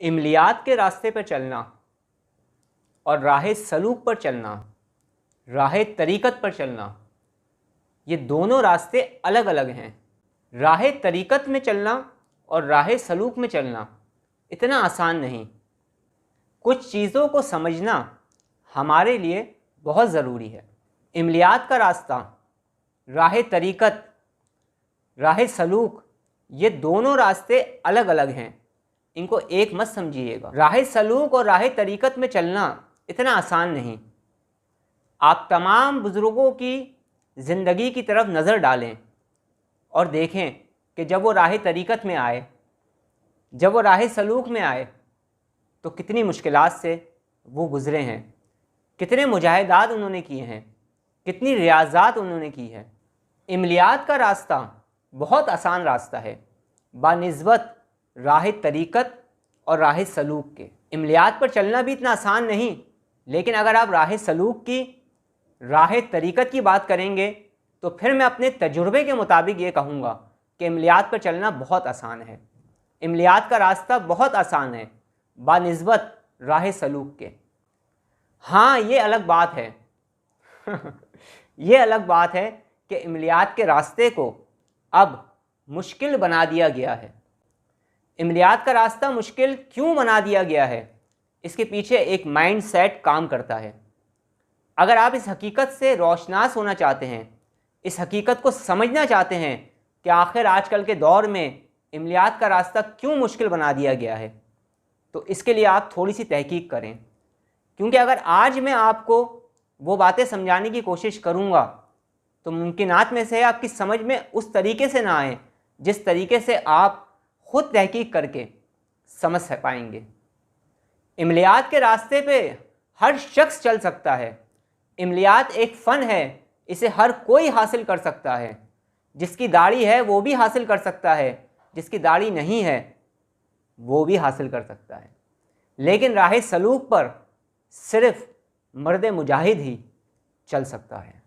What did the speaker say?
इमलियात के रास्ते पर चलना और राह सलूक पर चलना, राह तरीक़त पर चलना, ये दोनों रास्ते अलग अलग हैं। राह तरीक़त में चलना और राह सलूक में चलना इतना आसान नहीं। कुछ चीज़ों को समझना हमारे लिए बहुत ज़रूरी है। इमलियात का रास्ता, राह तरीक़त, राह सलूक, ये दोनों रास्ते अलग अलग हैं, इनको एक मत समझिएगा। राह सलूक और राह तरीक़त में चलना इतना आसान नहीं। आप तमाम बुज़ुर्गों की ज़िंदगी की तरफ नज़र डालें और देखें कि जब वो राह तरीक़त में आए, जब वो राह सलूक में आए, तो कितनी मुश्किलात से वो गुज़रे हैं, कितने मुजाहिदात उन्होंने किए हैं, कितनी रियाज़ात उन्होंने की है। इमलियात का रास्ता बहुत आसान रास्ता है बानिस्बत राह तरीक़त और राह सलूक के। इमलियात पर चलना भी इतना आसान नहीं, लेकिन अगर आप राह सलूक की, राह तरीक़त की बात करेंगे तो फिर मैं अपने तजुर्बे के मुताबिक ये कहूँगा कि इमलियात पर चलना बहुत आसान है। इमलियात का रास्ता बहुत आसान है बानिस्बत राह सलूक के। हाँ, ये अलग बात है ये अलग बात है कि इमलियात के रास्ते को अब मुश्किल बना दिया गया है। इमलियात का रास्ता मुश्किल क्यों बना दिया गया है? इसके पीछे एक माइंड सेट काम करता है। अगर आप इस हकीकत से रोशनास होना चाहते हैं, इस हकीकत को समझना चाहते हैं कि आखिर आजकल के दौर में इमलियात का रास्ता क्यों मुश्किल बना दिया गया है, तो इसके लिए आप थोड़ी सी तहकीक करें। क्योंकि अगर आज मैं आपको वो बातें समझाने की कोशिश करूँगा तो मुमकिनात में से आपकी समझ में उस तरीके से ना आए जिस तरीके से आप ख़ुद तहकीक करके समझ पाएंगे। इमलियात के रास्ते पे हर शख्स चल सकता है। इमलियात एक फ़न है, इसे हर कोई हासिल कर सकता है। जिसकी दाढ़ी है वो भी हासिल कर सकता है, जिसकी दाढ़ी नहीं है वो भी हासिल कर सकता है। लेकिन राह सलूक पर सिर्फ़ मर्द मुजाहिद ही चल सकता है।